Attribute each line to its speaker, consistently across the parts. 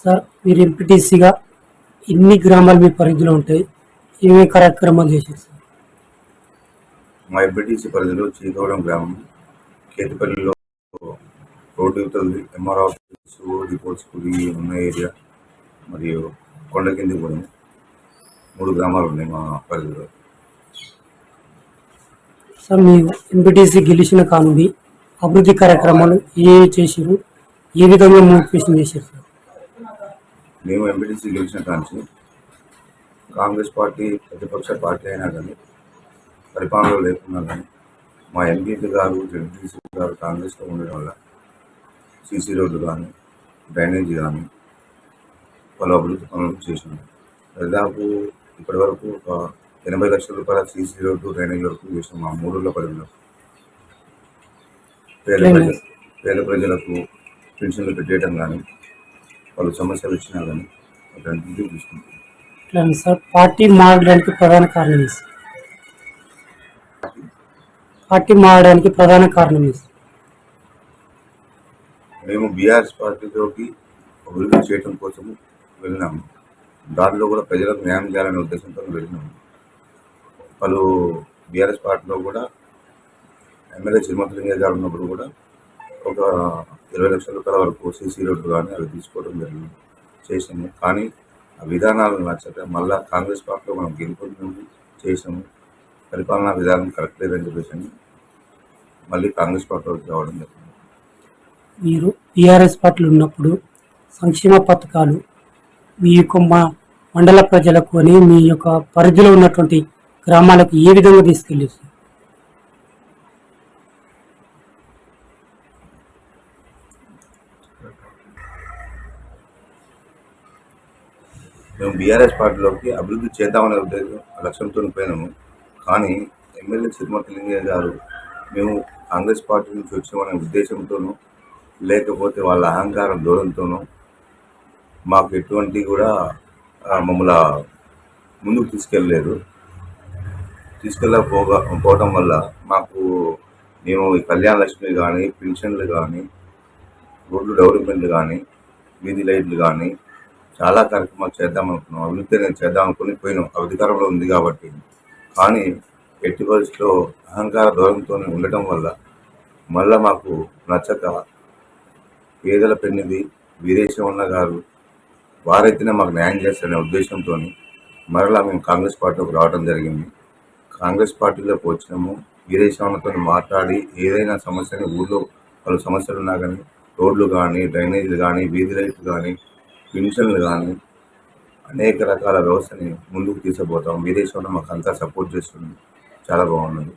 Speaker 1: Sir మీరు ఎంపీటీసీగా ఎన్ని గ్రామాలు మీ పరిధిలో ఉంటాయి? ఏమేమి కార్యక్రమాలు చేశారు సార్?
Speaker 2: మా ఎంపీటీసీ పరిధిలో చీకవరం గ్రామం, కేతిపల్లిలో రోడ్డు యువతలది ఎంఆర్ ఆఫీస్, డిపోట్స్ ఉన్న ఏరియా మరియు కొండకింది కూడా 3 గ్రామాలు ఉన్నాయి మా పరిధిలో.
Speaker 1: సార్ మీ ఎంపీటీసీ గెలిచిన కానుంది అభివృద్ధి కార్యక్రమాలు ఏ చేసారు, ఏ విధంగా మోటివేషన్ చేశారు సార్?
Speaker 2: మేము ఎంపీటీసీ గెలిచిన కాంచి కాంగ్రెస్ పార్టీ ప్రతిపక్ష పార్టీ అయినా కానీ పరిపాలనలో లేకున్నా కానీ మా ఎంపీపీ గారు, జడ్పీసీ గారు కాంగ్రెస్లో ఉండడం వల్ల సీసీ రోడ్లు కానీ, డ్రైనేజీ కానీ పలు అభివృద్ధి పనులు చేసినాం. దాదాపు ఇప్పటి వరకు ఒక 80 లక్షల రూపాయల సీసీ రోడ్డు, డ్రైనేజీ వరకు చేసినాం మా 3 ఊళ్ళ పరిధిలో. పేద ప్రజలకు పెన్షన్లు పెట్టేయడం కానీ, వాళ్ళు సమస్యలు ఇచ్చినా కానీ అటన్నింటినీ తీసుకుంటాం.
Speaker 1: సార్ పార్టీ మారడానికి ప్రధాన కారణం సార్? పార్టీ మారడానికి ప్రధాన కారణం
Speaker 2: మేము బీఆర్ఎస్ పార్టీలోకి అభివృద్ధి చేయడం కోసం వెళ్ళినాము. దాంట్లో కూడా ప్రజలకు న్యాయం చేయాలనే ఉద్దేశంతో వెళ్ళినాము. పలు బీఆర్ఎస్ పార్టీలో కూడా ఎమ్మెల్యే చిరుమతిలింగయ్య గారు ఉన్నప్పుడు కూడా ఒక 20 లక్షల రూపాయల వరకు సీసీ రోడ్లు కానీ అవి తీసుకోవడం జరిగింది, చేసాము. కానీ ఆ విధానాలు నచ్చక మళ్ళీ కాంగ్రెస్ పార్టీలో మనం గెలుపొంది చేసాము. పరిపాలనా విధానం కరెక్ట్ లేదని చెప్పేసి మళ్ళీ కాంగ్రెస్ పార్టీలోకి రావడం జరిగింది.
Speaker 1: మీరు టీఆర్ఎస్ పార్టీలు ఉన్నప్పుడు సంక్షేమ పథకాలు మీ యొక్క మండల ప్రజలకు అని మీ యొక్క పరిధిలో ఉన్నటువంటి గ్రామాలకు ఏ విధంగా తీసుకెళ్ళారు?
Speaker 2: మేము బీఆర్ఎస్ పార్టీలోకి అభివృద్ధి చేద్దామనే లక్ష్యంతో పోయినాము. కానీ ఎమ్మెల్యే చిరుమతిలింగయ్య గారు మేము కాంగ్రెస్ పార్టీ నుంచి వచ్చామనే ఉద్దేశంతోనూ లేకపోతే వాళ్ళ అహంకారం దూరంతోనూ మాకు ఎటువంటి కూడా మమ్మల్ని ముందుకు తీసుకెళ్ళకపోవడం వల్ల మాకు మేము ఈ కళ్యాణ లక్ష్మి కానీ, పెన్షన్లు కానీ, రోడ్లు డెవలప్మెంట్లు కానీ, వీధి లైట్లు కానీ చాలా కార్యక్రమాలు చేద్దామనుకున్నాం. అభివృద్ధి నేను చేద్దామనుకుని పోయినాం, అధికారంలో ఉంది కాబట్టి. కానీ ఎట్టి పరిస్థితిలో అహంకార దూరంతో ఉండటం వల్ల మళ్ళీ మాకు నచ్చక పేదల పెన్నిది వీరేశవన్న గారు వారైతేనే మాకు న్యాయం చేస్తారనే ఉద్దేశంతో మరలా మేము కాంగ్రెస్ పార్టీలోకి రావడం జరిగింది. కాంగ్రెస్ పార్టీలోకి వచ్చినాము. వీరేశవన్నతో మాట్లాడి ఏదైనా సమస్యని ఊళ్ళో పలు సమస్యలు ఉన్నా కానీ రోడ్లు కానీ, డ్రైనేజీలు కానీ, వీధి లైట్లు కానీ, పెన్షన్లు కానీ అనేక రకాల వ్యవస్థని ముందుకు తీసుకుపోతాం. వీరేశవన్న మాకు అంతా సపోర్ట్ చేస్తుంది, చాలా బాగున్నది.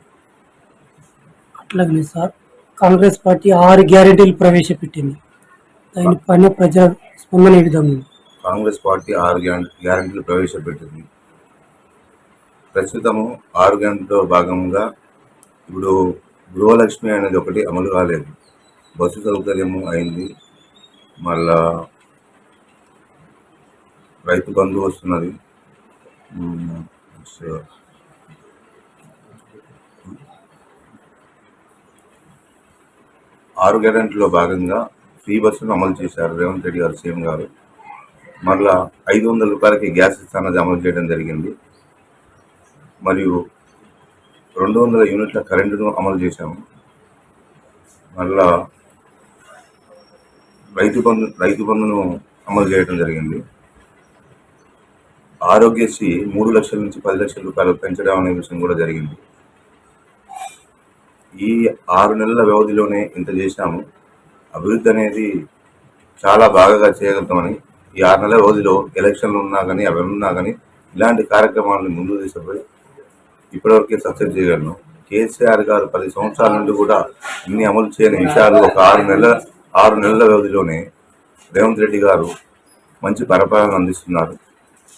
Speaker 1: అట్లాగే సార్ కాంగ్రెస్ పార్టీ 6 గ్యారెంటీలు ప్రవేశపెట్టింది, దాని పైన ప్రజా స్పందన ఏ విధంగా?
Speaker 2: కాంగ్రెస్ పార్టీ 6 గ్యారెంటీలు ప్రవేశపెట్టింది. ప్రస్తుతము 6 గ్యారెంటీలో భాగంగా ఇప్పుడు గృహలక్ష్మి అనేది ఒకటి అమలు కాలేదు, బస్సు సౌకర్యము అయింది, మళ్ళా రైతు బంధు వస్తున్నది. 6 గ్యారెంటీలో భాగంగా ఫ్రీ బస్సును అమలు చేశారు రేవంత్ రెడ్డి గారు, సీఎం గారు. మళ్ళా 500 రూపాయలకి గ్యాస్ ఇస్తానది అమలు చేయడం జరిగింది. మరియు 200 యూనిట్ల కరెంటును అమలు చేశాము. మళ్ళా రైతు బంధును అమలు చేయడం జరిగింది. ఆరోగ్యశ్రీ 3 లక్షల నుంచి 10 లక్షల రూపాయలు పెంచడం అనే విషయం కూడా జరిగింది. ఈ 6 నెలల వ్యవధిలోనే ఇంత చేశాము. అభివృద్ధి అనేది చాలా బాగా చేయగలుగుతామని ఈ 6 నెలల వ్యవధిలో ఎలక్షన్లు ఉన్నా కానీ అవి ఉన్నా కానీ ఇలాంటి కార్యక్రమాలను ముందుకు తీసుకుపోయి ఇప్పటివరకే సక్సెస్ చేయగలను. కేసీఆర్ గారు 10 సంవత్సరాల నుండి కూడా ఇన్ని అమలు చేయని విషయాలు ఒక 6 నెలల వ్యవధిలోనే రేవంత్ రెడ్డి గారు మంచి పరిపాలన అందిస్తున్నారు.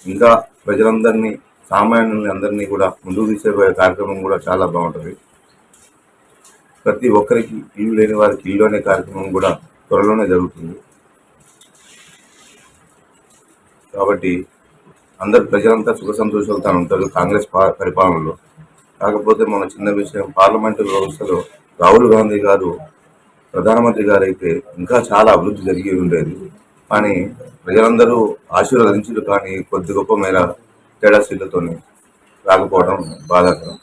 Speaker 2: ఇంకా ప్రజలందరినీ, సామాన్యులని అందరినీ కూడా ముందుకు తీసుకుపోయే కార్యక్రమం కూడా చాలా బాగుంటుంది. ప్రతి ఒక్కరికి ఇల్లు లేని వారికి ఇల్లు అనే కార్యక్రమం కూడా త్వరలోనే జరుగుతుంది. కాబట్టి అందరు ప్రజలంతా సుఖ సంతోషాలతో ఉంటారు కాంగ్రెస్ పరిపాలనలో. కాకపోతే మన చిన్న విషయం, పార్లమెంటు వ్యవస్థలో రాహుల్ గాంధీ గారు ప్రధానమంత్రి గారు అయితే ఇంకా చాలా అభివృద్ధి జరిగి ఉండేది. కానీ ప్రజలందరూ ఆశీర్వదించుడు కానీ కొద్ది గొప్ప మేర తేడా సీట్లతోని రాకపోవడం బాధాకరం.